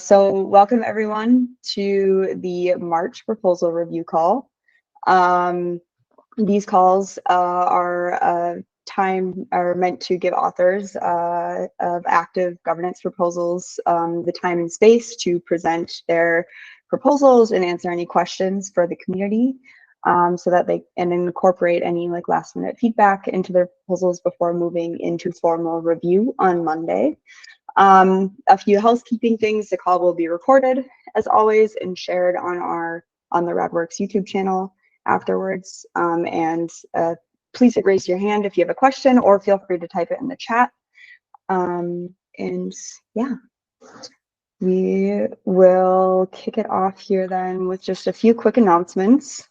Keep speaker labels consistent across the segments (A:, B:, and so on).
A: So welcome everyone to the March proposal review call. These calls are meant to give authors of active governance proposals the time and space to present their proposals and answer any questions for the community, so that they can incorporate any last minute feedback into their proposals before moving into formal review on Monday. A few housekeeping things: the call will be recorded as always and shared on the Radworks YouTube channel afterwards. Please raise your hand if you have a question, or feel free to type it in the chat. And yeah, we will kick it off here then with just a few quick announcements.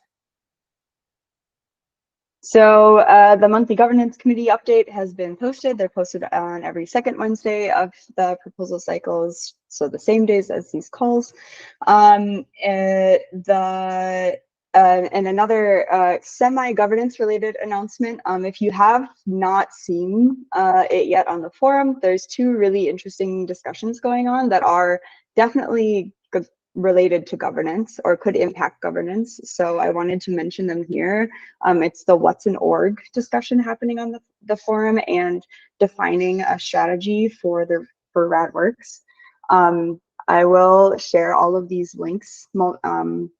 A: So the monthly governance committee update has been posted. They're posted on every second Wednesday of the proposal cycles, so the same days as these calls. And another semi-governance related announcement. If you have not seen it yet on the forum, there's two really interesting discussions going on that are definitely related to governance or could impact governance. So I wanted to mention them here. It's the what's an org discussion happening on the forum, and defining a strategy for Radworks. I will share all of these links in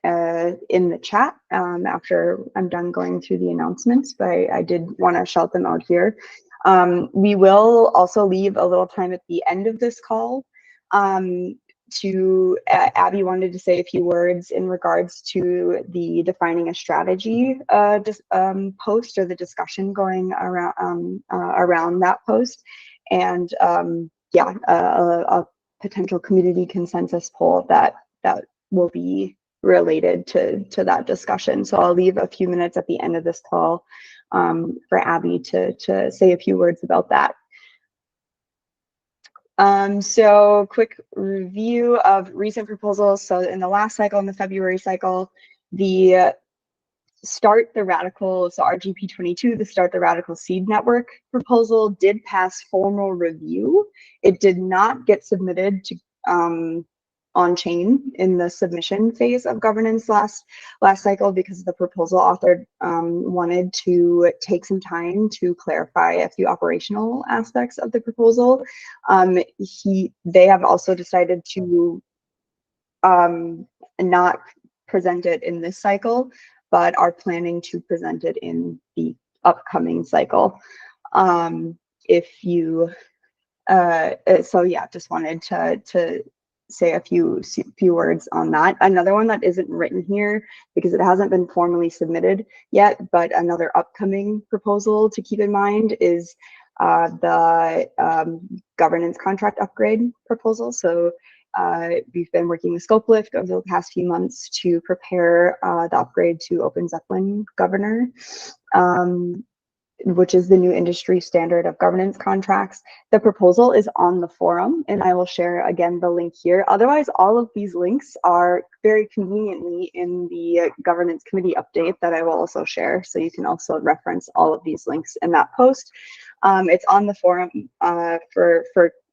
A: the chat after I'm done going through the announcements, but I did want to shout them out here. We will also leave a little time at the end of this call Abby wanted to say a few words in regards to the defining a strategy post, or the discussion going around that post, and yeah, a potential community consensus poll that will be related to that discussion. So I'll leave a few minutes at the end of this call for Abby to say a few words about that. So quick review of recent proposals. So in the last cycle, in the February cycle, the Start the Radicle, so RGP22, the Start the Radicle Seed Network proposal did pass formal review. It did not get submitted to on-chain in the submission phase of governance last cycle, because the proposal author wanted to take some time to clarify a few operational aspects of the proposal. They have also decided to not present it in this cycle, but are planning to present it in the upcoming cycle. So yeah, just wanted to say a few words on that. Another one that isn't written here because it hasn't been formally submitted yet, but another upcoming proposal to keep in mind is the governance contract upgrade proposal. So we've been working with ScopeLift over the past few months to prepare the upgrade to Open Zeppelin Governor, which is the new industry standard of governance contracts. The proposal is on the forum, and I will share again the link here. Otherwise, all of these links are very conveniently in the governance committee update that I will also share. So you can also reference all of these links in that post. It's on the forum for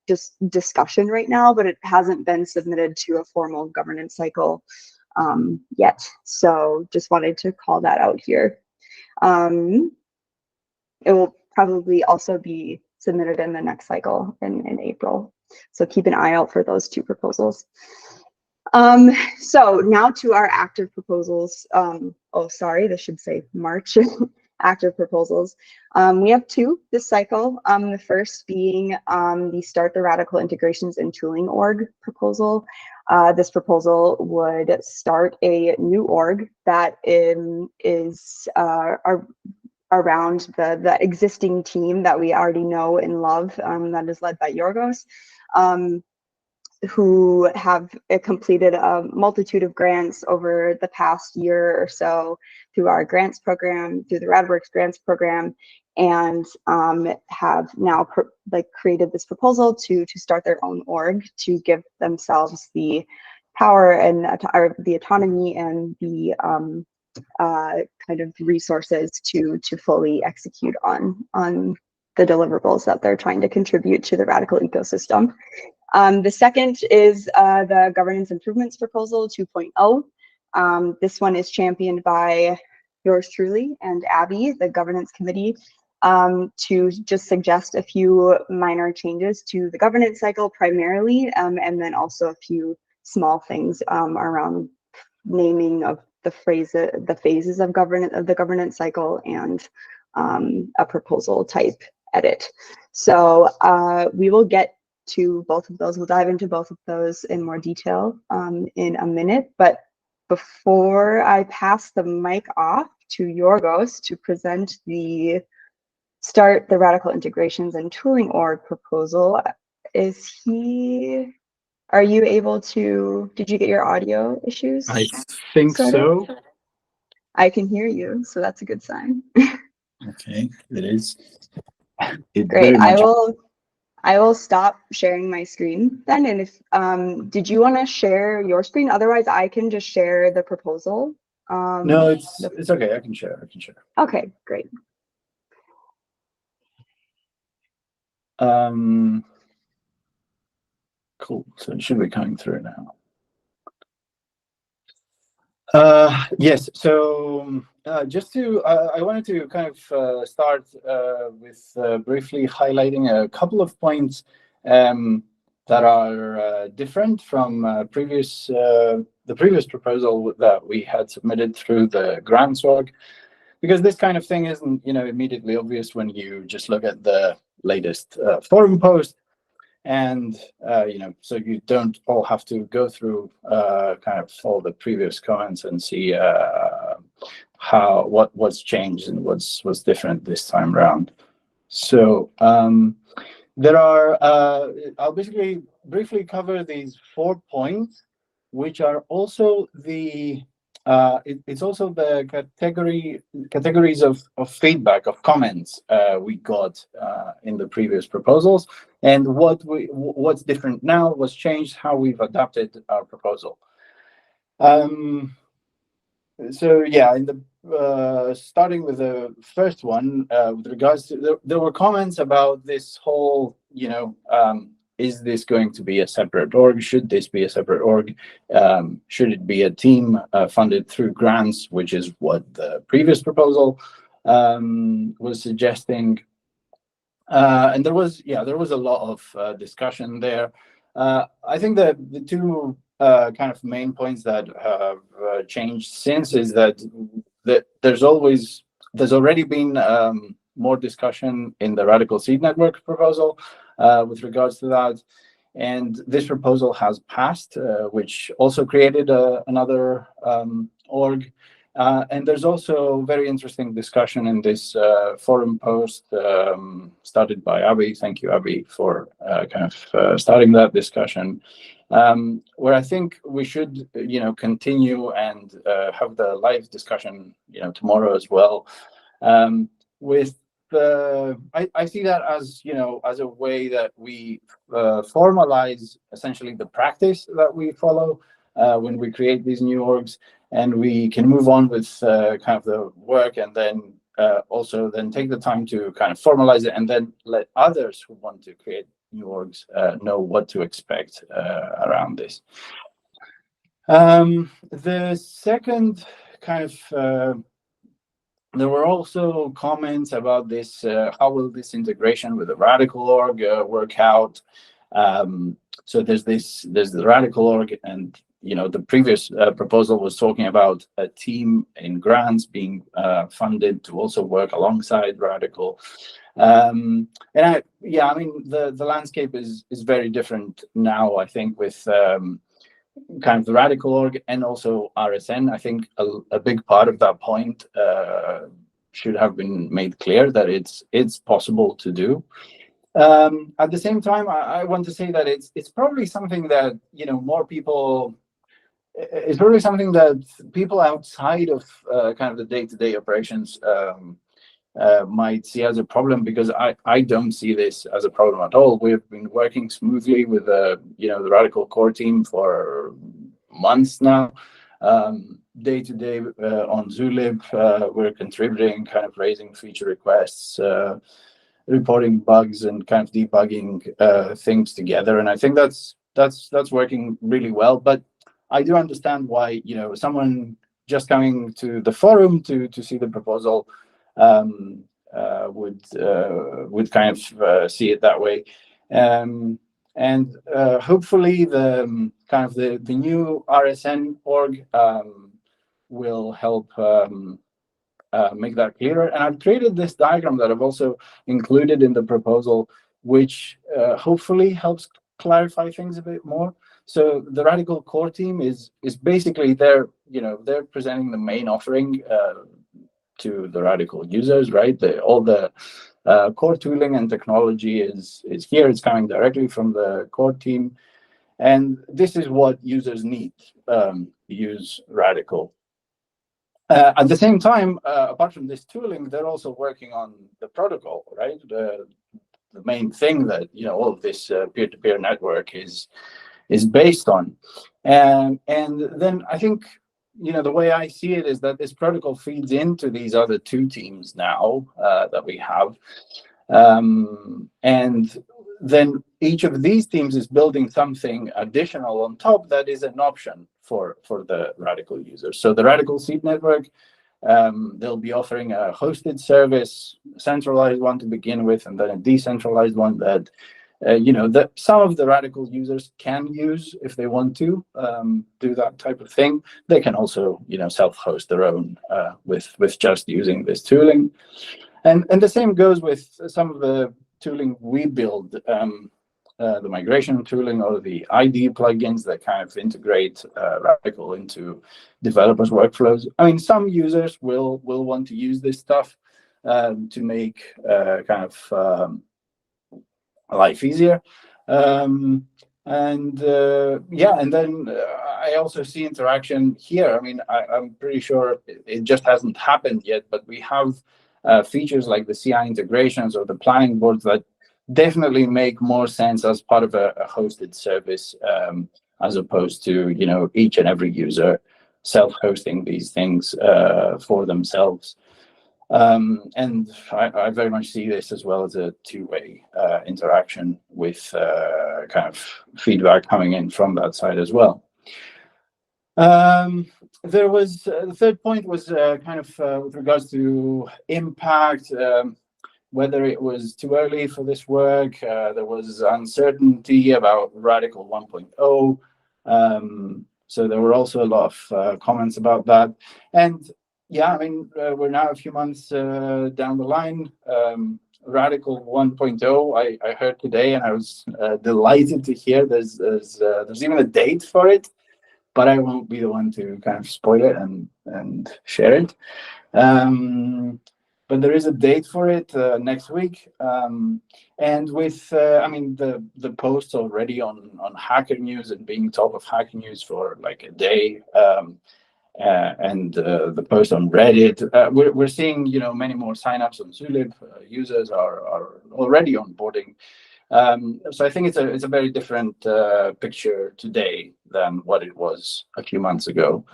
A: just discussion right now, but it hasn't been submitted to a formal governance cycle yet. So just wanted to call that out here. It will probably also be submitted in the next cycle in April. So keep an eye out for those two proposals. So now to our active proposals. Oh, sorry, this should say March active proposals. We have two this cycle. The first being the Start the Radicle Integrations and Tooling org proposal. This proposal would start a new org that is around the existing team that we already know and love, that is led by Yorgos, who have completed a multitude of grants over the past year or so through our grants program, through the Radworks grants program, and have now created this proposal to start their own org to give themselves the power and the autonomy and the kind of resources to fully execute on the deliverables that they're trying to contribute to the Radicle ecosystem. The second is the Governance Improvements Proposal 2.0. This one is championed by yours truly and Abby, the Governance Committee, to just suggest a few minor changes to the governance cycle primarily, and then also a few small things around naming of the phases of the governance cycle, and a proposal type edit. So we will get to both of those. We'll dive into both of those in more detail in a minute. But before I pass the mic off to Yorgos to present the Radicle Integrations and Tooling Org proposal, are you able to, did you get your audio issues?
B: I think so.
A: I can hear you, so that's a good sign.
B: Okay, it is.
A: Great. I will stop sharing my screen then. And if did you want to share your screen? Otherwise, I can just share the proposal.
B: No, it's okay. I can share.
A: Okay, great.
B: Cool. So it should be coming through now. Yes. So just to, I wanted to kind of start with briefly highlighting a couple of points that are different from the previous proposal that we had submitted through the grants org, because this kind of thing isn't, immediately obvious when you just look at the latest forum post. And, so you don't all have to go through kind of all the previous comments and see what's changed and what's different this time around. So there are, I'll basically briefly cover these 4 points, which are also the, it's also the categories of feedback, of comments we got in the previous proposals, and what's different now, what's changed, how we've adapted our proposal. So yeah, in the starting with the first one, with regards to there were comments about this whole, is this going to be a separate org? Should this be a separate org? Should it be a team funded through grants, which is what the previous proposal was suggesting? And there was a lot of discussion there. I think that the two kind of main points that have changed since is that there's already been more discussion in the Radicle Seed Network proposal with regards to that. And this proposal has passed, which also created another org. And there's also very interesting discussion in this forum post started by Abby. Thank you, Abby, for kind of starting that discussion, where I think we should, continue and have the live discussion, tomorrow as well. With I see that as, as a way that we formalize essentially the practice that we follow when we create these new orgs, and we can move on with kind of the work, and then also then take the time to kind of formalize it, and then let others who want to create new orgs know what to expect around this. The second kind of there were also comments about this, how will this integration with the Radicle org work out? So there's the Radicle org, and the previous proposal was talking about a team in grants being funded to also work alongside Radicle. And I mean, the landscape is very different now, I think, with kind of the Radicle org and also RSN. I think a big part of that point should have been made clear that it's possible to do. At the same time, I want to say that it's probably something that more people. It's probably something that people outside of kind of the day-to-day operations might see as a problem, because I don't see this as a problem at all. We've been working smoothly with the Radicle core team for months now. Day to day on Zulib, we're contributing, kind of raising feature requests, reporting bugs and kind of debugging things together. And I think that's working really well. But I do understand why, someone just coming to the forum to see the proposal would kind of see it that way. And hopefully the kind of the new RSN org will help make that clearer. And I've created this diagram that I've also included in the proposal, which hopefully helps clarify things a bit more. So the Radicle core team is basically they're presenting the main offering to the Radicle users, right? All the core tooling and technology is here. It's coming directly from the core team, and this is what users need to use Radicle. At the same time, apart from this tooling, they're also working on the protocol, right? The main thing that all of this peer-to-peer network is based on. And then I think the way I see it is that this protocol feeds into these other two teams now that we have, and then each of these teams is building something additional on top that is an option for the Radicle users. So the Radicle seed network, they'll be offering a hosted service, a centralized one to begin with, and then a decentralized one that that some of the Radicle users can use if they want to do that type of thing. They can also self-host their own with just using this tooling. And the same goes with some of the tooling we build, the migration tooling or the ID plugins that kind of integrate Radicle into developers' workflows. I mean, some users will want to use this stuff to make kind of life easier. And then I also see interaction here. I mean, I'm pretty sure it just hasn't happened yet, but we have features like the CI integrations or the planning boards that definitely make more sense as part of a hosted service, as opposed to each and every user self-hosting these things for themselves. And I very much see this as well as a two-way interaction with kind of feedback coming in from that side as well. There was the third point was kind of with regards to impact, whether it was too early for this work. There was uncertainty about Radicle 1.0. So there were also a lot of comments about that. And yeah, I mean, we're now a few months down the line. Radicle 1.0, I heard today, and I was delighted to hear there's even a date for it, but I won't be the one to kind of spoil it and share it. But there is a date for it next week, and with I mean the posts already on Hacker News and being top of Hacker News for like a day. And the post on Reddit, we're seeing many more signups on Zulip. Users are already onboarding, so I think it's a very different picture today than what it was a few months ago.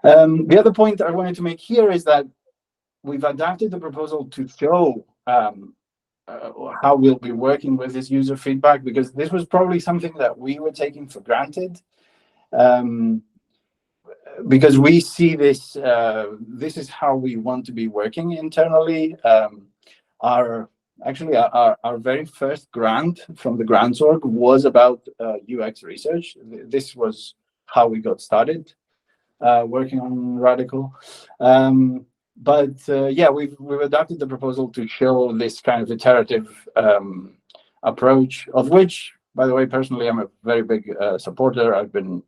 B: The other point I wanted to make here is that we've adapted the proposal to show how we'll be working with this user feedback, because this was probably something that we were taking for granted. Because we see this, this is how we want to be working internally. Our very first grant from the grants org was about UX research. This was how we got started working on Radicle. Yeah, we've adapted the proposal to show this kind of iterative approach, of which, by the way, personally, I'm a very big supporter. I've been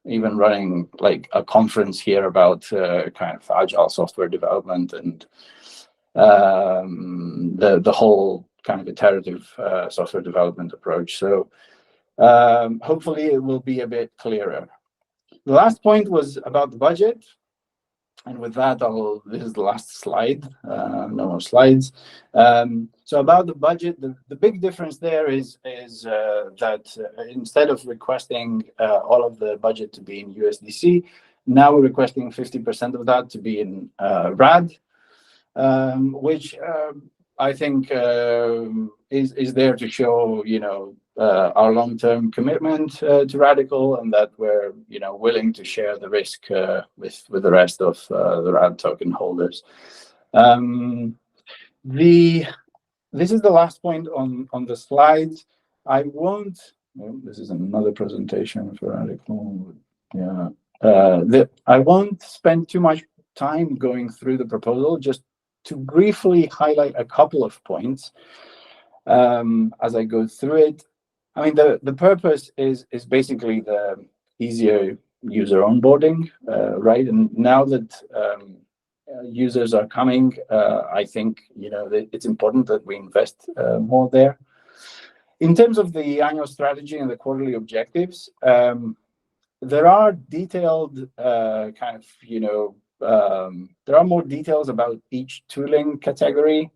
B: even running like a conference here about kind of agile software development and the whole kind of iterative software development approach. So hopefully it will be a bit clearer. The last point was about the budget. And with that, this is the last slide, no more slides. So about the budget, the big difference there is that instead of requesting all of the budget to be in USDC, now we're requesting 50% of that to be in RAD, which I think is there to show, our long-term commitment to Radicle, and that we're, willing to share the risk with the rest of the Rad token holders. This is the last point on the slides. I won't. Oh, this is another presentation for Radicle. Yeah. I won't spend too much time going through the proposal, just to briefly highlight a couple of points as I go through it. I mean, the purpose is basically the easier user onboarding, right? And now that users are coming, I think it's important that we invest more there. In terms of the annual strategy and the quarterly objectives, there are detailed there are more details about each tooling category.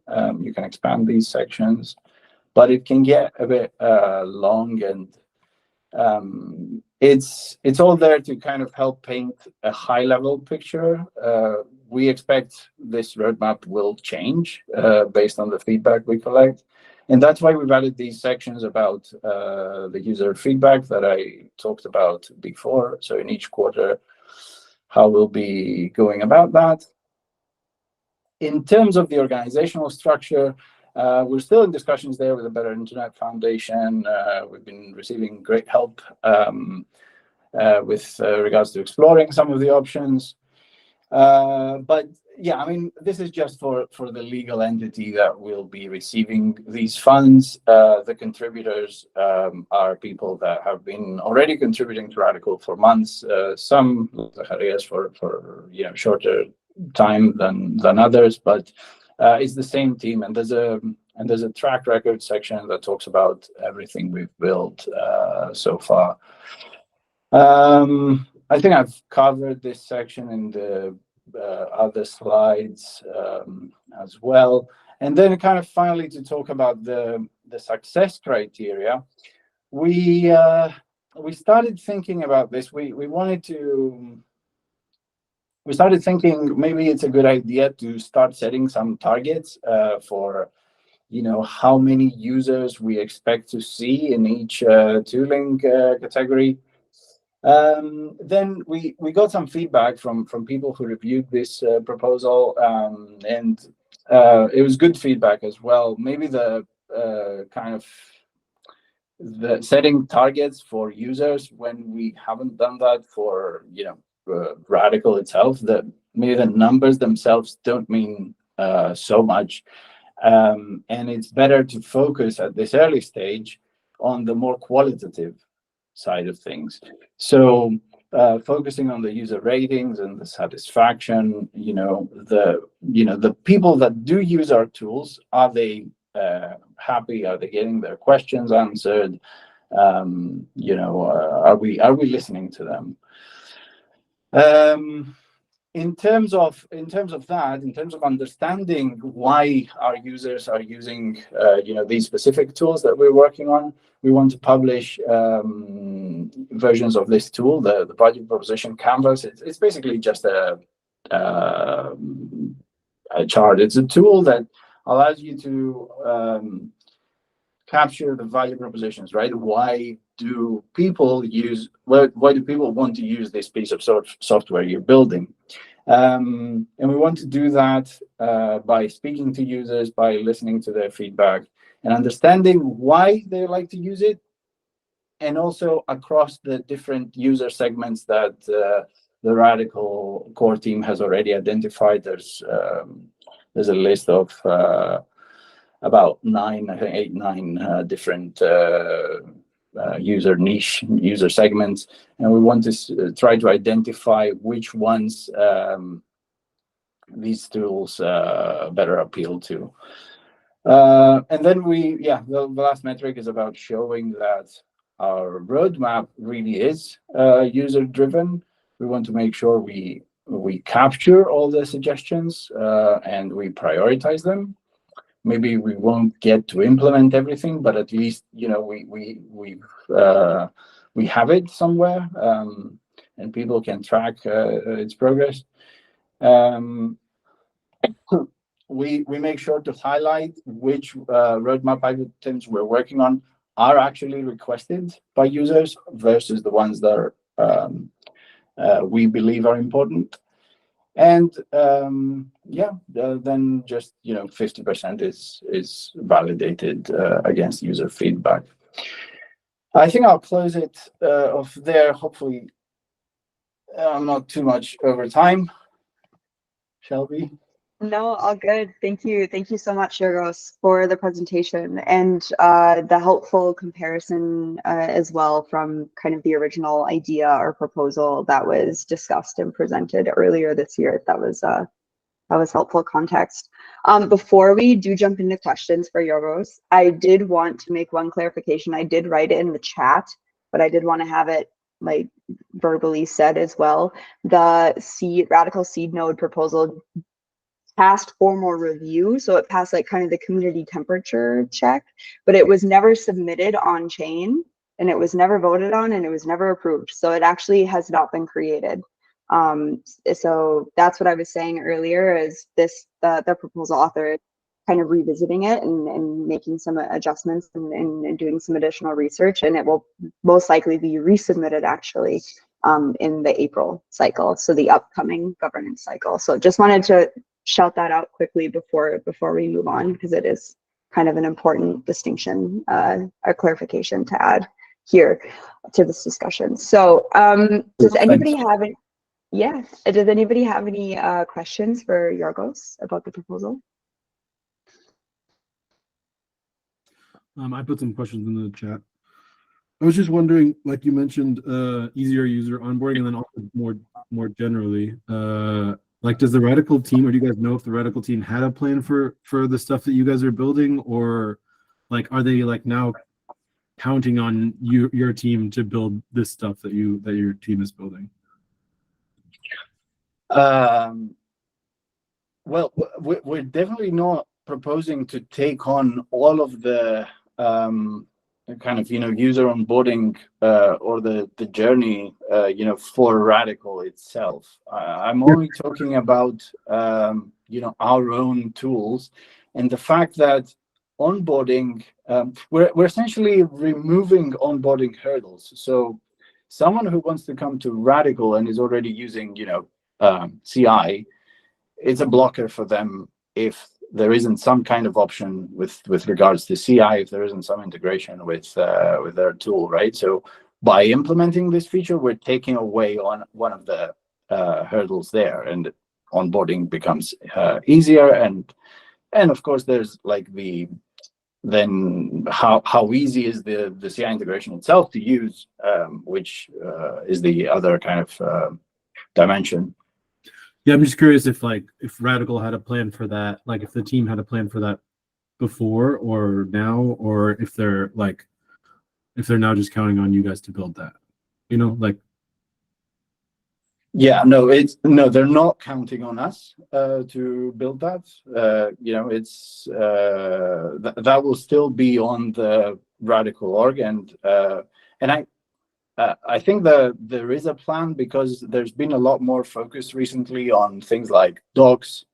B: You can expand these sections, but it can get a bit long, and it's all there to kind of help paint a high-level picture. We expect this roadmap will change based on the feedback we collect. And that's why we've added these sections about the user feedback that I talked about before. So in each quarter, how we'll be going about that. In terms of the organizational structure, we're still in discussions there with the Better Internet Foundation. We've been receiving great help with regards to exploring some of the options. But yeah, I mean, this is just for the legal entity that will be receiving these funds. The contributors are people that have been already contributing to Radicle for months. Some areas for shorter time than others, but it's the same team. And there's a track record section that talks about everything we've built so far. I think I've covered this section in the other slides as well. And then kind of finally to talk about the success criteria, we started thinking about this. We started thinking maybe it's a good idea to start setting some targets for how many users we expect to see in each tooling category. Then we got some feedback from people who reviewed this proposal, and it was good feedback as well. Maybe the setting targets for users when we haven't done that for Radicle itself, that maybe the numbers themselves don't mean so much, and it's better to focus at this early stage on the more qualitative side of things. So focusing on the user ratings and the satisfaction, the people that do use our tools, are they happy? Are they getting their questions answered? Are we listening to them? In terms of understanding why our users are using these specific tools that we're working on, we want to publish versions of this tool, the value proposition canvas. It's basically just a chart. It's a tool that allows you to capture the value propositions, right? Why do people want to use this piece of software you're building? And we want to do that by speaking to users, by listening to their feedback and understanding why they like to use it, and also across the different user segments that the Radicle core team has already identified. There's a list of about 9 different user segments, and we want to try to identify which ones these tools better appeal to. And then the last metric is about showing that our roadmap really is user driven. We want to make sure we capture all the suggestions and we prioritize them. Maybe we won't get to implement everything, but at least we have it somewhere, and people can track its progress. we make sure to highlight which roadmap items we're working on are actually requested by users versus the ones that are, we believe are important. And then just 50% is validated against user feedback. I think I'll close it off there. Hopefully, I'm not too much over time. Shelby?
A: No, all good. Thank you. Thank you so much, Yorgos, for the presentation and the helpful comparison as well from kind of the original idea or proposal that was discussed and presented earlier this year. That was helpful context. Before we do jump into questions for Yorgos, I did want to make one clarification. I did write it in the chat, but I did want to have it like verbally said as well. The Radicle seed node proposal passed formal review, so it passed like kind of the community temperature check, but it was never submitted on chain, and it was never voted on, and it was never approved. So it actually has not been created. So that's what I was saying earlier, is the proposal author kind of revisiting it and making some adjustments and doing some additional research, and it will most likely be resubmitted actually in the April cycle, so the upcoming governance cycle. So just wanted to shout that out quickly before we move on, because it is kind of an important distinction, or clarification to add here to this discussion. So does anybody have any, does anybody have any questions for Yorgos about the proposal?
C: I put some questions in the chat. I was just wondering, like you mentioned, easier user onboarding, and then also more generally, like, does the Radicle team, or do you guys know if the Radicle team had a plan for the stuff that you guys are building, or like, are they like now counting on your team to build this stuff that your team is building?
B: Well, we're definitely not proposing to take on all of the kind of user onboarding or the journey for Radicle itself. I'm only talking about our own tools, and the fact that onboarding, we're essentially removing onboarding hurdles. So someone who wants to come to Radicle and is already using CI, it's a blocker for them if there isn't some kind of option with regards to CI, if there isn't some integration with their tool, right? So by implementing this feature, we're taking away on one of the hurdles there, and onboarding becomes easier. And of course, there's like then how easy is the CI integration itself to use, which is the other kind of dimension.
C: Yeah, I'm just curious if Radicle had a plan for that, like if the team had a plan for that before or now, or if they're now just counting on you guys to build that,
B: Yeah, no, they're not counting on us to build that. It's that will still be on the Radicle org, and I think there is a plan, because there's been a lot more focus recently on things like docs,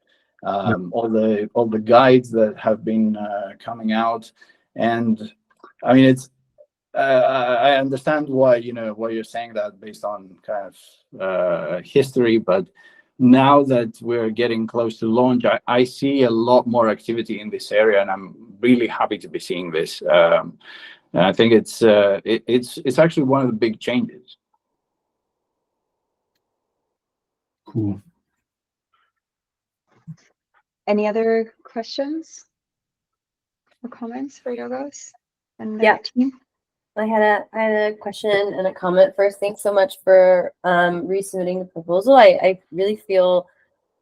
B: all the guides that have been coming out, and I mean I understand why you're saying that based on kind of history, but now that we're getting close to launch, I see a lot more activity in this area, and I'm really happy to be seeing this. And I think it's actually one of the big changes.
C: Cool.
A: Any other questions or comments for Yorgos and the team?
D: I had a question and a comment first. Thanks so much for resubmitting the proposal. I really feel,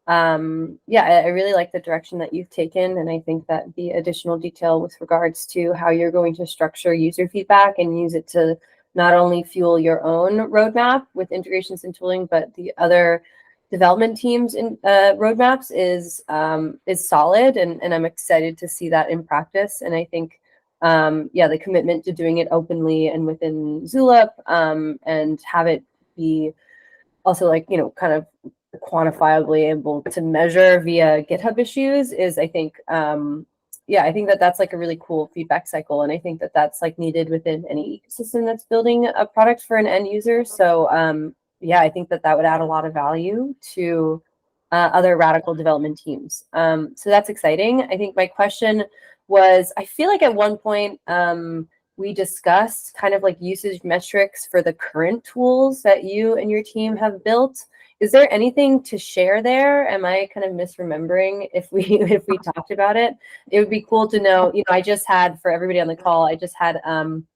D: I really like the direction that you've taken, and I think that the additional detail with regards to how you're going to structure user feedback and use it to not only fuel your own roadmap with integrations and tooling, but the other development teams in roadmaps is solid, and I'm excited to see that in practice. And I think the commitment to doing it openly and within Zulip, and have it be also kind of quantifiably able to measure via GitHub issues is, I think, yeah, I think that that's like a really cool feedback cycle. And I think that that's like needed within any ecosystem that's building a product for an end user. So yeah, I think that that would add a lot of value to other Radicle development teams. So that's exciting. I think my question was, I feel like at one point we discussed kind of like usage metrics for the current tools that you and your team have built. Is there anything to share there? Am I kind of misremembering if we talked about it? It would be cool to know. You know, I just had, for everybody on the call, I just had someone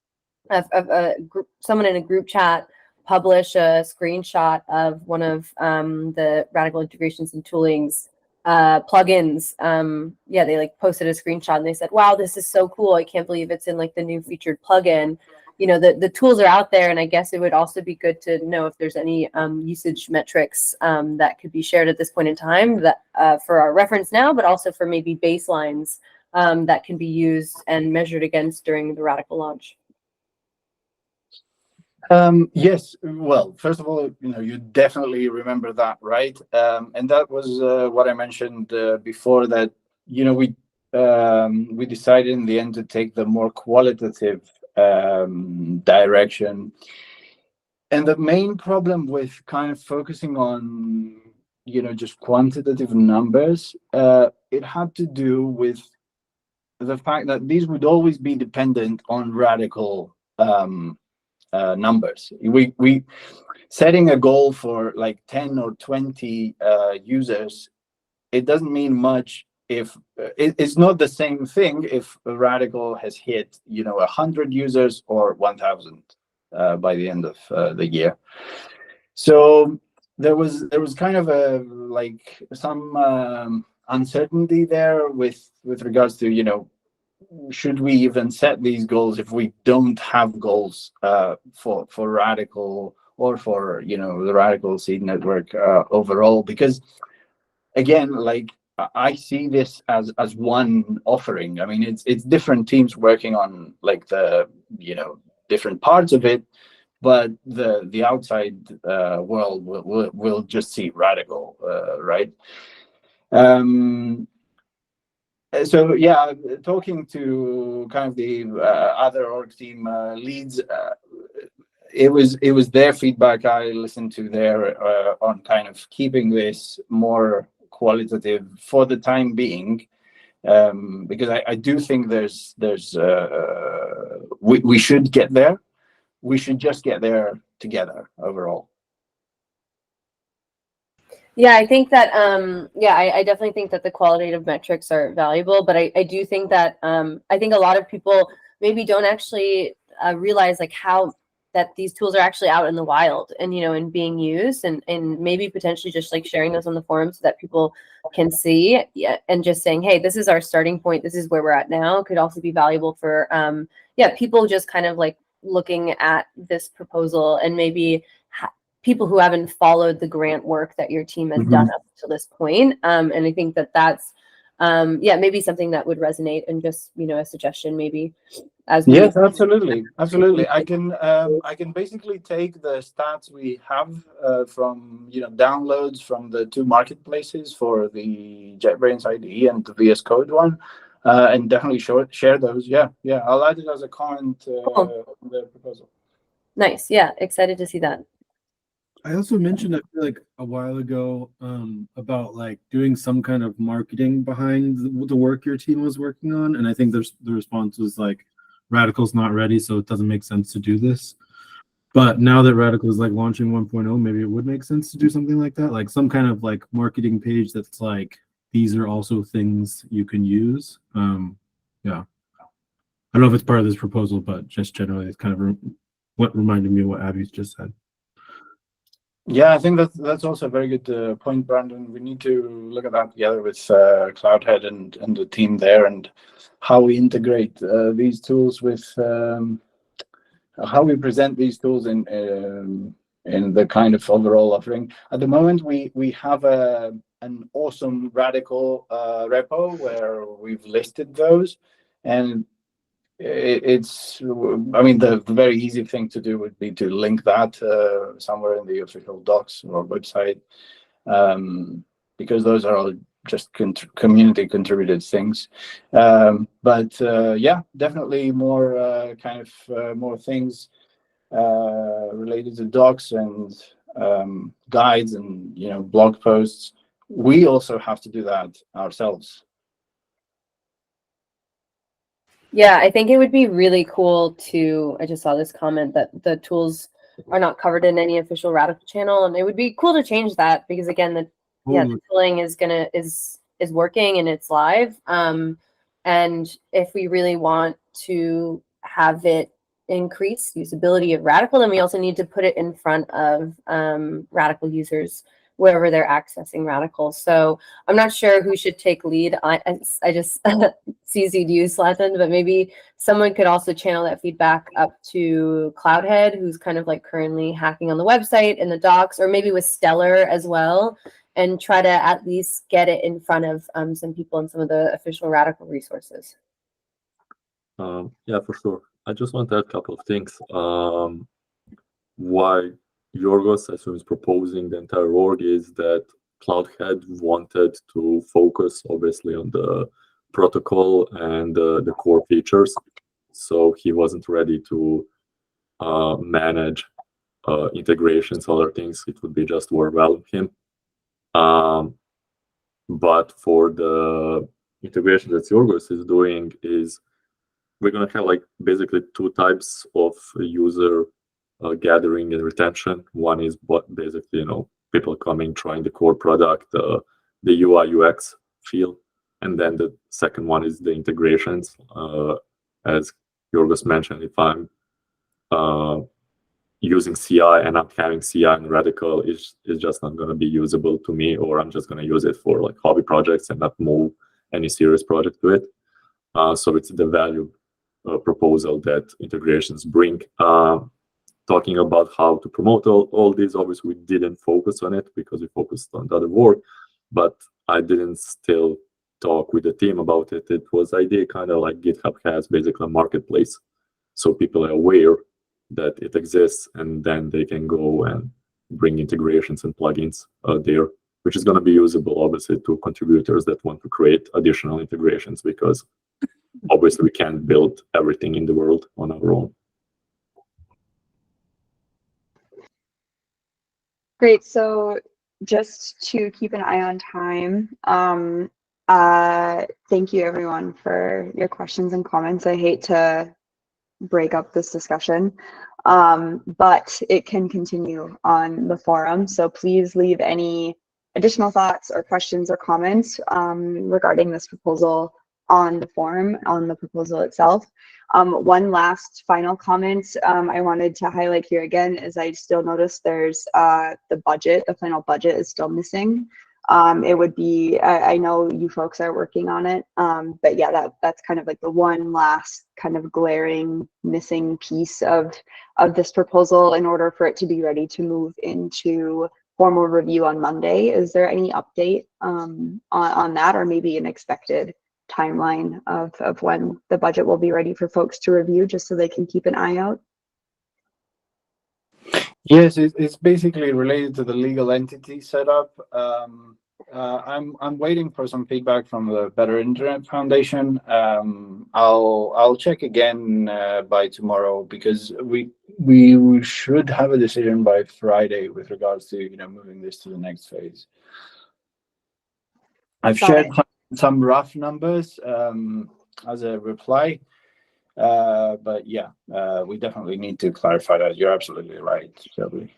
D: in a group chat publish a screenshot of one of the Radicle integrations and toolings plugins. Yeah, they like posted a screenshot and they said, "Wow, this is so cool! I can't believe it's in like the new featured plugin." You know, the tools are out there, and I guess it would also be good to know if there's any usage metrics that could be shared at this point in time that for our reference now, but also for maybe baselines that can be used and measured against during the Radicle launch.
B: Yes. Well, first of all, you know, you definitely remember that, right? And that was what I mentioned before, that, you know, we decided in the end to take the more qualitative direction. And the main problem with kind of focusing on, you know, just quantitative numbers, it had to do with the fact that these would always be dependent on Radicle numbers. We setting a goal for like 10 or 20 users, it doesn't mean much if it's not the same thing if a Radicle has hit, you know, 100 users or 1,000 by the end of the year. So there was kind of a like some uncertainty there with regards to, you know, should we even set these goals if we don't have goals for Radicle or for, you know, the Radicle seed network overall? Because again, like, I see this as one offering. I mean, it's different teams working on like the, you know, different parts of it, but the outside world will just see Radicle, right? So yeah, talking to kind of the other org team leads, it was their feedback I listened to there on kind of keeping this more qualitative for the time being, because I do think there's we should get there. We should just get there together overall.
D: Yeah, I think that, yeah, I definitely think that the qualitative metrics are valuable, but I do think that, I think a lot of people maybe don't actually realize like how that these tools are actually out in the wild and, you know, and being used, and maybe potentially just like sharing those on the forum so that people can see, yeah, and just saying, hey, this is our starting point, this is where we're at now, could also be valuable for, yeah, people just kind of like looking at this proposal and maybe people who haven't followed the grant work that your team has done up to this point. And I think that that's, yeah, maybe something that would resonate, and just, you know, a suggestion maybe as we.
B: Yes, absolutely. I can basically take the stats we have from, you know, downloads from the two marketplaces for the JetBrains ID and the VS Code one, and definitely share those. Yeah, I'll add it as a comment on the proposal.
D: Nice. Yeah, excited to see that.
C: I also mentioned, I feel like a while ago, about like doing some kind of marketing behind the work your team was working on, and I think the response was like, Radicle's not ready, so it doesn't make sense to do this. But now that Radicle is like launching 1.0, maybe it would make sense to do something like that, like some kind of like marketing page that's like, these are also things you can use. Yeah, I don't know if it's part of this proposal, but just generally, it's kind of what reminded me of what Abby's just said.
B: Yeah, I think that's also a very good point, Brandon. We need to look at that together with Cloudhead and the team there, and how we integrate these tools with how we present these tools in the kind of overall offering. At the moment, we have an awesome Radicle repo where we've listed those, and it's, I mean, the very easy thing to do would be to link that somewhere in the official docs or website. because those are all just community contributed things. But yeah, definitely more more things related to docs and guides and blog posts. We also have to do that ourselves.
D: Yeah, I think it would be really cool to, I just saw this comment that the tools are not covered in any official Radicle channel, and it would be cool to change that, because again, the tooling is working and it's live. And if we really want to have it increase usability of Radicle, then we also need to put it in front of Radicle users wherever they're accessing Radicle. So I'm not sure who should take lead. I just CC'd you, Zlatan, but maybe someone could also channel that feedback up to Cloudhead, who's kind of like currently hacking on the website and the docs, or maybe with Stellar as well, and try to at least get it in front of some people in some of the official Radicle resources.
E: Yeah, for sure. I just want to add a couple of things. Why Yorgos, I assume, is proposing the entire org is that Cloudhead wanted to focus, obviously, on the protocol and the core features. So he wasn't ready to manage integrations, other things. It would be just overwhelm him. But for the integration that Yorgos is doing, is we're going to have like basically two types of user gathering and retention. One is basically, people coming, trying the core product, the UI UX feel. And then the second one is the integrations. As Yorgos mentioned, if I'm using CI and I'm having CI and Radicle, is just not going to be usable to me, or I'm just going to use it for like hobby projects and not move any serious project to it. So it's the value proposal that integrations bring. Talking about how to promote all these, obviously we didn't focus on it because we focused on the other work, but I didn't still talk with the team about it. It was idea kind of like GitHub has basically a marketplace, so people are aware that it exists, and then they can go and bring integrations and plugins there, which is going to be usable obviously to contributors that want to create additional integrations, because obviously we can't build everything in the world on our own.
A: Great. So just to keep an eye on time, thank you everyone for your questions and comments. I hate to break up this discussion, but it can continue on the forum. So please leave any additional thoughts or questions or comments regarding this proposal on the forum, on the proposal itself. One last final comment I wanted to highlight here again is I still noticed there's the budget, the final budget is still missing. It would be, I know you folks are working on it, but yeah, that's kind of like the one last kind of glaring missing piece of this proposal in order for it to be ready to move into formal review on Monday. Is there any update on that, or maybe an expected timeline of when the budget will be ready for folks to review, just so they can keep an eye out?
B: Yes, it's basically related to the legal entity setup. I'm waiting for some feedback from the Better Internet Foundation. I'll check again by tomorrow, because we should have a decision by Friday with regards to moving this to the next phase. I've shared some rough numbers as a reply, but yeah, we definitely need to clarify that. You're absolutely right, Shelby.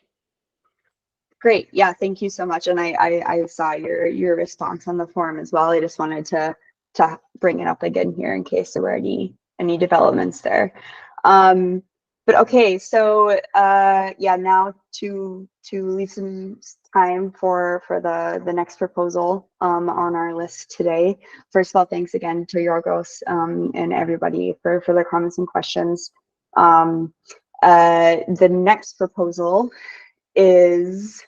A: Great. Yeah, thank you so much. And I saw your response on the forum as well. I just wanted to bring it up again here in case there were any developments there. But okay, so yeah, now to leave some time for the next proposal on our list today. First of all, thanks again to Yorgos and everybody for their comments and questions. The next proposal is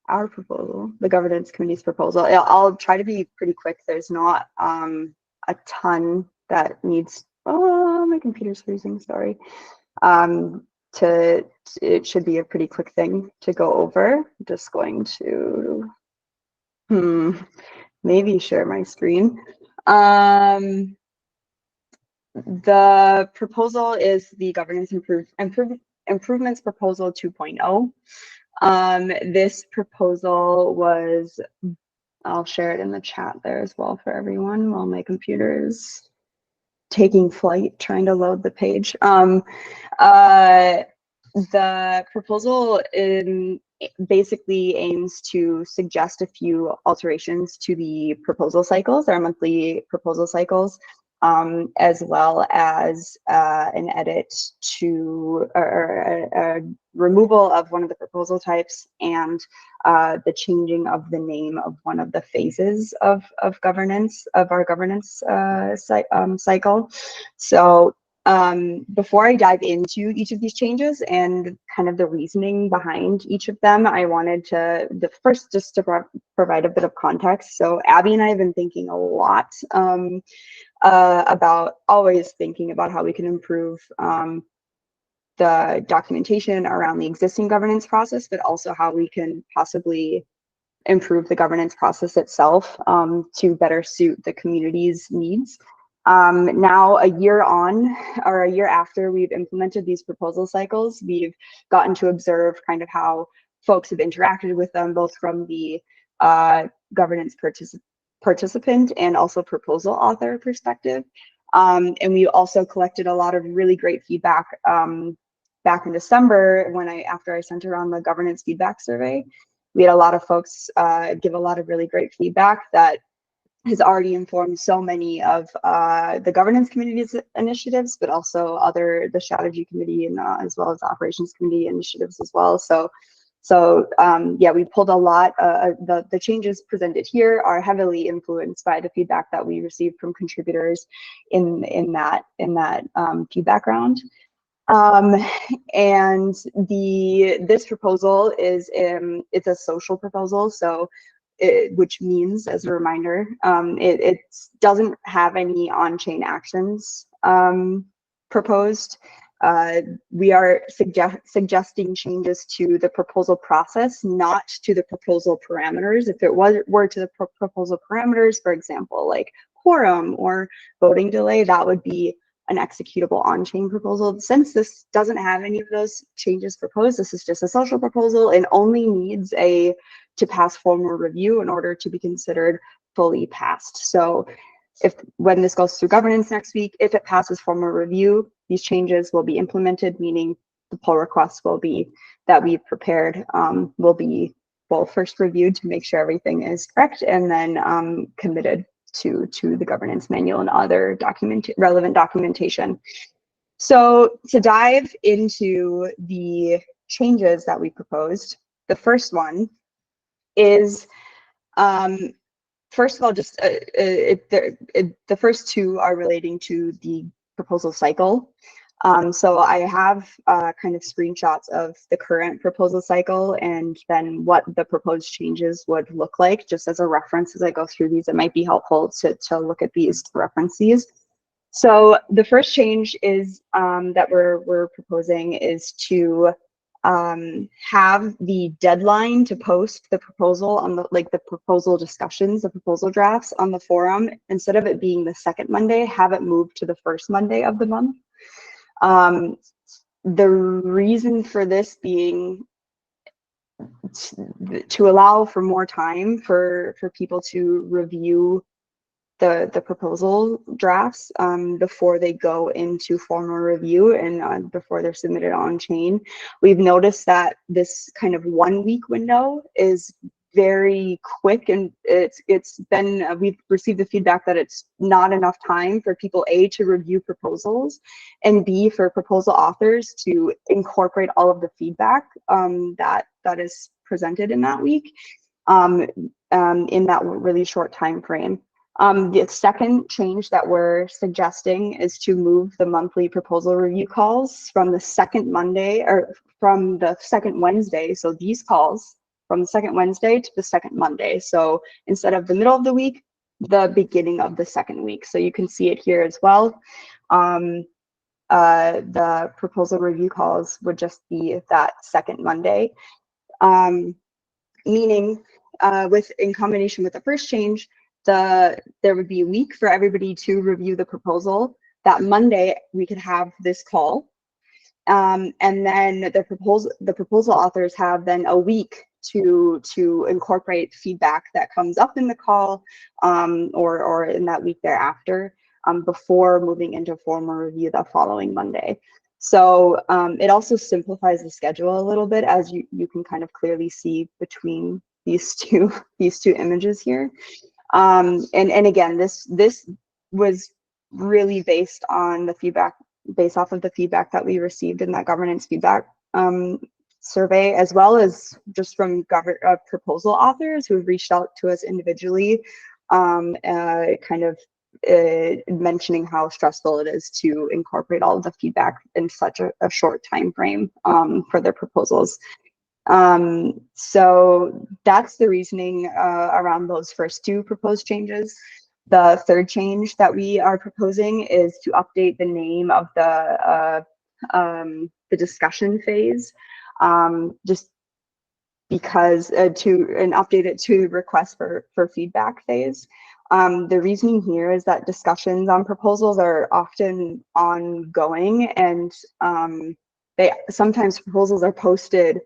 A: our proposal, the governance committee's proposal. I'll try to be pretty quick. There's not a ton that needs, oh, my computer's freezing, sorry, it should be a pretty quick thing to go over. I'm just going to maybe share my screen. The proposal is the governance improvements proposal 2.0. This proposal was, I'll share it in the chat there as well for everyone while my computer is taking flight, trying to load the page. The proposal basically aims to suggest a few alterations to the proposal cycles, our monthly proposal cycles, as well as an edit to or a removal of one of the proposal types and the changing of the name of one of the phases of governance, of our governance cycle. So before I dive into each of these changes and kind of the reasoning behind each of them, I wanted to first just to provide a bit of context. So Abby and I have been thinking a lot always thinking about how we can improve the documentation around the existing governance process, but also how we can possibly improve the governance process itself to better suit the community's needs. Now, a year on, or a year after we've implemented these proposal cycles, we've gotten to observe kind of how folks have interacted with them, both from the governance participant and also proposal author perspective. And we also collected a lot of really great feedback back in December after I sent around the governance feedback survey. We had a lot of folks give a lot of really great feedback that has already informed so many of the governance committee's initiatives, but also the strategy committee and as well as the operations committee initiatives as well. So yeah, we pulled a lot. The changes presented here are heavily influenced by the feedback that we received from contributors in that feedback round. And this proposal is it's a social proposal, so which means, as a reminder, it doesn't have any on-chain actions proposed. We are suggesting changes to the proposal process, not to the proposal parameters. If it were to the proposal parameters, for example, like quorum or voting delay, that would be an executable on-chain proposal. Since this doesn't have any of those changes proposed, this is just a social proposal and only needs to pass formal review in order to be considered fully passed. So when this goes through governance next week, if it passes formal review, these changes will be implemented, meaning the pull requests that we've prepared will be first reviewed to make sure everything is correct, and then committed to the governance manual and other relevant documentation. So to dive into the changes that we proposed, the first one is, first of all, just the first two are relating to the proposal cycle. So I have kind of screenshots of the current proposal cycle and then what the proposed changes would look like, just as a reference as I go through these. It might be helpful to look at these, to reference these. So the first change is that we're proposing is to have the deadline to post the proposal on the proposal discussions, the proposal drafts on the forum, instead of it being the second Monday, have it moved to the first Monday of the month. The reason for this being to allow for more time for people to review the proposal drafts before they go into formal review and before they're submitted on chain. We've noticed that this kind of 1 week window is very quick, and it's been we've received the feedback that it's not enough time for people to review proposals, and B, for proposal authors to incorporate all of the feedback that is presented in that week in that really short time frame. The second change that we're suggesting is to move the monthly proposal review calls from the second Monday, or from the second Wednesday. So these calls from the second Wednesday to the second Monday. So instead of the middle of the week, the beginning of the second week. So you can see it here as well. the proposal review calls would just be that second Monday, meaning in combination with the first change, there would be a week for everybody to review the proposal. That Monday we could have this call, and then the proposal authors have then a week to incorporate feedback that comes up in the call, or in that week thereafter, before moving into formal review the following Monday. So it also simplifies the schedule a little bit, as you can kind of clearly see between these two images here. And again, this was really based on the feedback, based off of the feedback that we received in that governance feedback survey, as well as just from proposal authors who have reached out to us individually, kind of mentioning how stressful it is to incorporate all of the feedback in such a short time frame for their proposals. So that's the reasoning around those first two proposed changes. The third change that we are proposing is to update the name of the discussion phase, just because and update it to request for feedback phase. The reasoning here is that discussions on proposals are often ongoing, and sometimes proposals are posted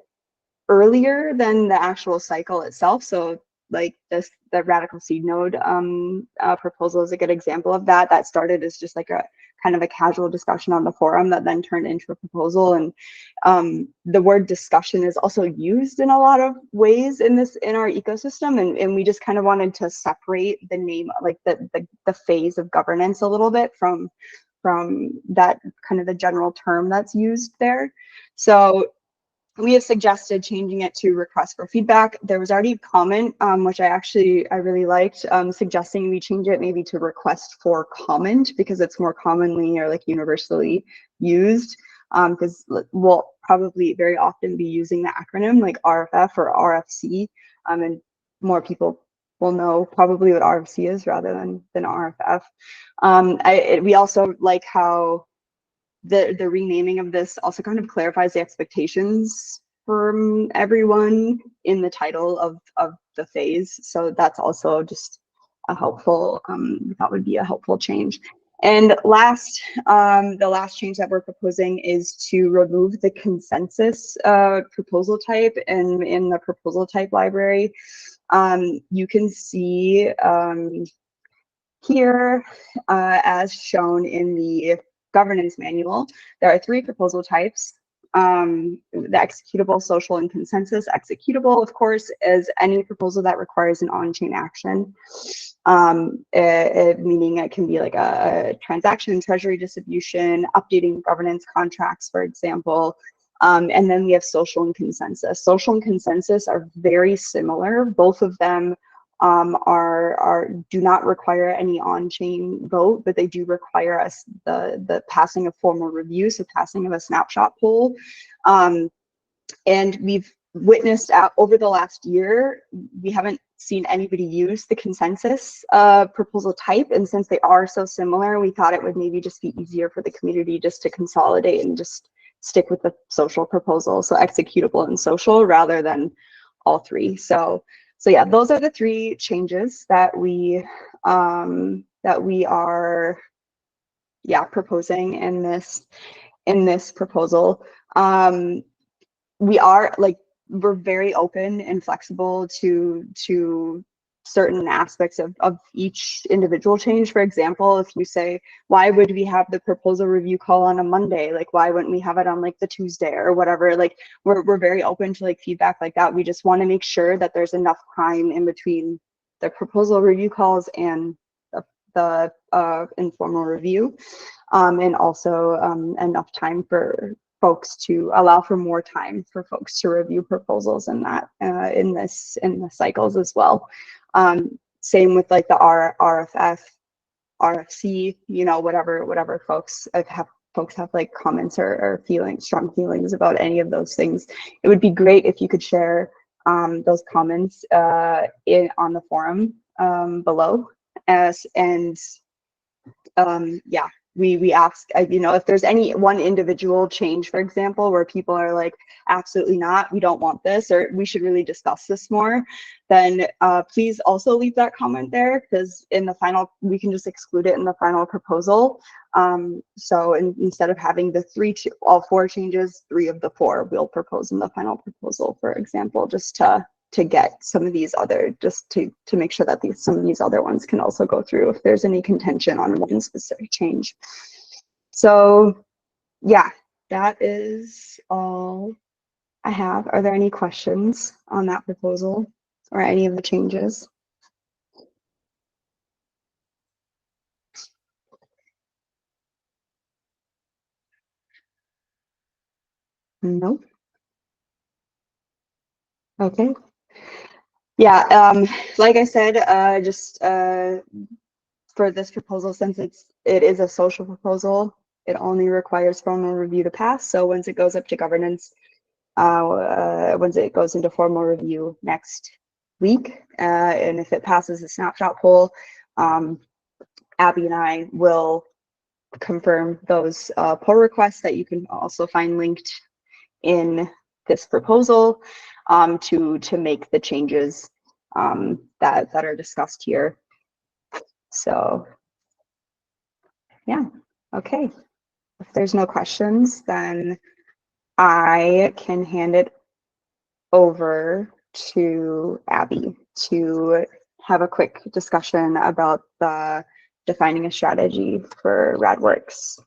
A: earlier than the actual cycle itself. So like the Radicle seed node proposal is a good example of that. That started as just like a kind of a casual discussion on the forum that then turned into a proposal. And the word discussion is also used in a lot of ways in our ecosystem, and we just kind of wanted to separate the name, like the phase of governance a little bit from that kind of the general term that's used there. So we have suggested changing it to request for feedback. There was already a comment, which I really liked, suggesting we change it maybe to request for comment, because it's more commonly or like universally used, because we'll probably very often be using the acronym like RFF or RFC, and more people will know probably what RFC is rather than RFF. We also like how the renaming of this also kind of clarifies the expectations from everyone in the title of the phase. So that's also just a helpful, that would be a helpful change. And last, the last change that we're proposing is to remove the consensus proposal type in the proposal type library. You can see here, as shown in the governance manual, there are 3 proposal types: the executable, social, and consensus. Executable, of course, is any proposal that requires an on-chain action, meaning it can be like a transaction, treasury distribution, updating governance contracts, for example. And then we have social and consensus. Social and consensus are very similar. Both of them do not require any on-chain vote, but they do require us the passing of formal review, so passing of a snapshot poll. And we've witnessed over the last year, we haven't seen anybody use the consensus proposal type, and since they are so similar, we thought it would maybe just be easier for the community just to consolidate and just stick with the social proposal, so executable and social, rather than all 3. So yeah, those are the 3 changes that we are proposing in this proposal. We're very open and flexible to certain aspects of each individual change. For example, if you say, why would we have the proposal review call on a Monday? Like, why wouldn't we have it on like the Tuesday or whatever? Like, we're very open to like feedback like that. We just want to make sure that there's enough time in between the proposal review calls and the informal review, and also enough time for folks to allow for more time for folks to review proposals in that in the cycles as well. Same with like the RFF, RFC, you know, whatever folks have like comments or strong feelings about any of those things. It would be great if you could share those comments on the forum below, yeah, we ask, you know, if there's any one individual change, for example, where people are like, absolutely not, we don't want this, or we should really discuss this more, then please also leave that comment there, because in the final, we can just exclude it in the final proposal. So instead of having the all 4 changes, 3 of the 4 we'll propose in the final proposal, for example, just to get some of these other, just to make sure that some of these other ones can also go through if there's any contention on one specific change. So yeah, that is all I have. Are there any questions on that proposal or any of the changes? No. Okay. Yeah, like I said, just for this proposal, since it is a social proposal, it only requires formal review to pass. So once it goes up to governance, once it goes into formal review next week, and if it passes the snapshot poll, Abby and I will confirm those pull requests that you can also find linked in this proposal, to make the changes that are discussed here. So yeah, okay. If there's no questions, then I can hand it over to Abby to have a quick discussion about the defining a strategy for Radworks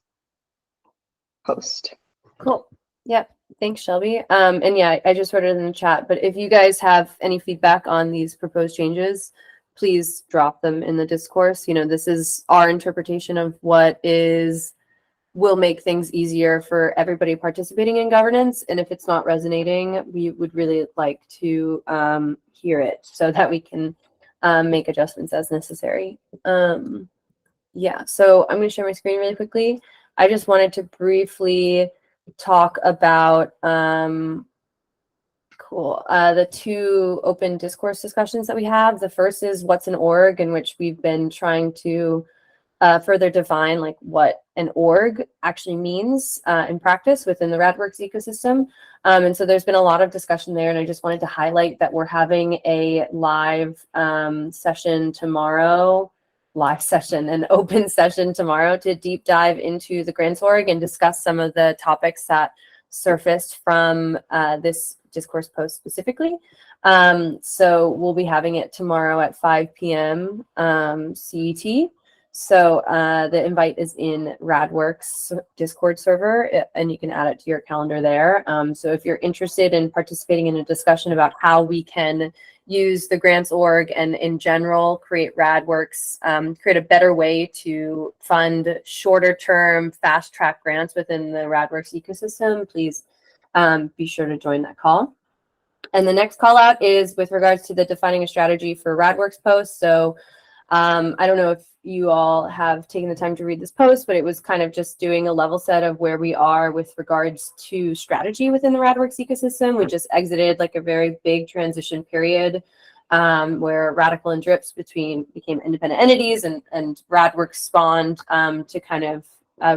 A: post.
D: Cool. Yep. Thanks, Shelby. And yeah, I just wrote it in the chat, but if you guys have any feedback on these proposed changes, please drop them in the discourse. You know, this is our interpretation of what will make things easier for everybody participating in governance. And if it's not resonating, we would really like to hear it so that we can make adjustments as necessary. Yeah, so I'm going to share my screen really quickly. I just wanted to briefly talk about the 2 open discourse discussions that we have. The first is what's an org, in which we've been trying to further define like what an org actually means in practice within the Radworks ecosystem. And so there's been a lot of discussion there, and I just wanted to highlight that we're having a live session tomorrow, an open session tomorrow to deep dive into the grants org and discuss some of the topics that surfaced from this discourse post specifically. So we'll be having it tomorrow at 5 p.m. CET. So the invite is in Radworks Discord server, and you can add it to your calendar there. So if you're interested in participating in a discussion about how we can use the grants org and in general create Radworks, create a better way to fund shorter term fast track grants within the Radworks ecosystem, please be sure to join that call. And the next call out is with regards to the defining a strategy for Radworks post. So I don't know if you all have taken the time to read this post, but it was kind of just doing a level set of where we are with regards to strategy within the Radworks ecosystem. We just exited like a very big transition period where Radicle and Drips became independent entities, and Radworks spawned to kind of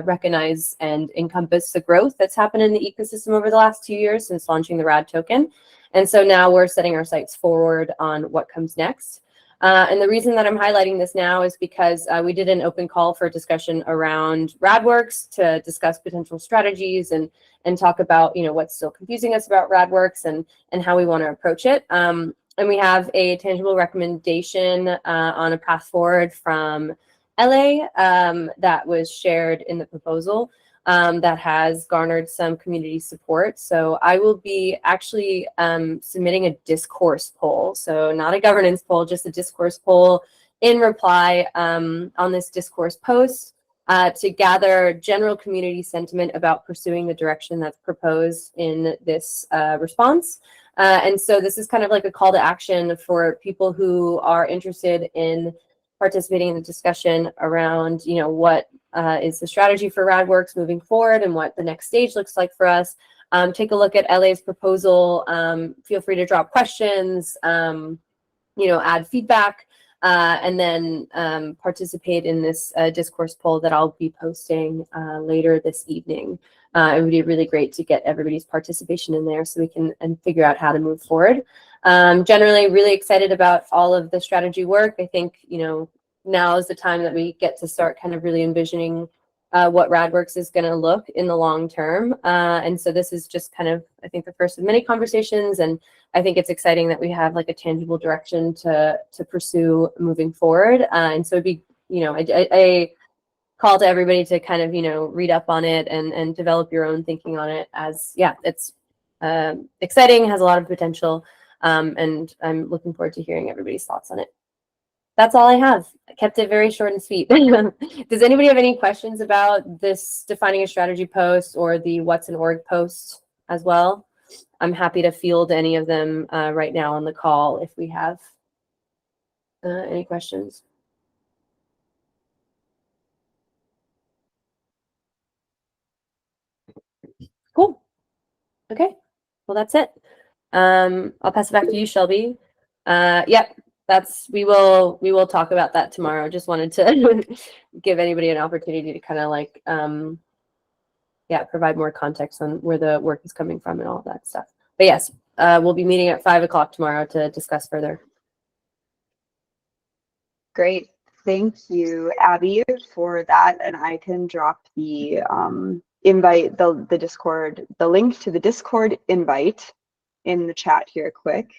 D: recognize and encompass the growth that's happened in the ecosystem over the last 2 years since launching the Rad token. And so now we're setting our sights forward on what comes next. And the reason that I'm highlighting this now is because we did an open call for discussion around Radworks to discuss potential strategies and talk about, you know, what's still confusing us about Radworks and how we want to approach it. And we have a tangible recommendation on a path forward from LA that was shared in the proposal that has garnered some community support. So I will be actually submitting a discourse poll. So not a governance poll, just a discourse poll in reply on this discourse post to gather general community sentiment about pursuing the direction that's proposed in this response. And so this is kind of like a call to action for people who are interested in participating in the discussion around, you know, what is the strategy for Radworks moving forward and what the next stage looks like for us. Take a look at LA's proposal. Feel free to drop questions, you know, add feedback. and then participate in this discourse poll that I'll be posting later this evening. It would be really great to get everybody's participation in there so we can figure out how to move forward. Generally, really excited about all of the strategy work. I think, you know, now is the time that we get to start kind of really envisioning what Radworks is going to look in the long term. And so this is just kind of, I think, the first of many conversations. And I think it's exciting that we have like a tangible direction to pursue moving forward. And so it'd be, you know, I call to everybody to kind of, you know, read up on it and develop your own thinking on it, as, yeah, it's exciting, has a lot of potential. And I'm looking forward to hearing everybody's thoughts on it. That's all I have. I kept it very short and sweet. Does anybody have any questions about this defining a strategy post or the what's an org post as well? I'm happy to field any of them right now on the call if we have any questions. Cool. Okay. Well, that's it. I'll pass it back to you, Shelby. Yep. We will talk about that tomorrow. Just wanted to give anybody an opportunity to kind of like provide more context on where the work is coming from and all of that stuff. But yes, we'll be meeting at 5 o'clock tomorrow to discuss further.
A: Great. Thank you, Abby, for that. And I can drop the invite, the Discord, the link to the Discord invite in the chat here quick.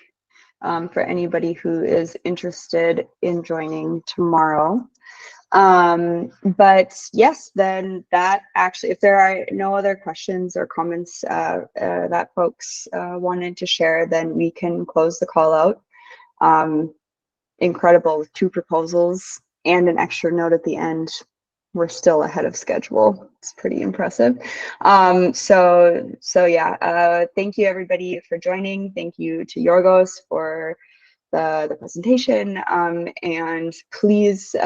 A: For anybody who is interested in joining tomorrow. But yes, then that actually, if there are no other questions or comments that folks wanted to share, then we can close the call out. Incredible, with 2 proposals and an extra note at the end. We're still ahead of schedule. It's pretty impressive. So yeah, thank you everybody for joining. Thank you to Yorgos for the presentation. And please,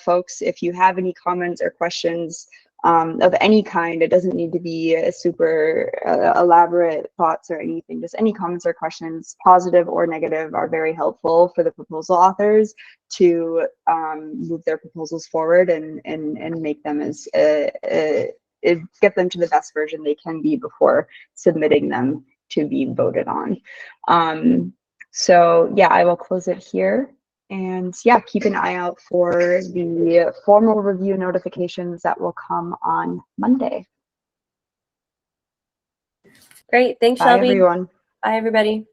A: folks, if you have any comments or questions of any kind, it doesn't need to be a super elaborate thoughts or anything, just any comments or questions, positive or negative, are very helpful for the proposal authors to move their proposals forward and make them as get them to the best version they can be before submitting them to be voted on. So yeah, I will close it here. And yeah, keep an eye out for the formal review notifications that will come on Monday.
D: Great. Thanks,
A: Bye,
D: Shelby.
A: everyone.
D: Bye, everybody.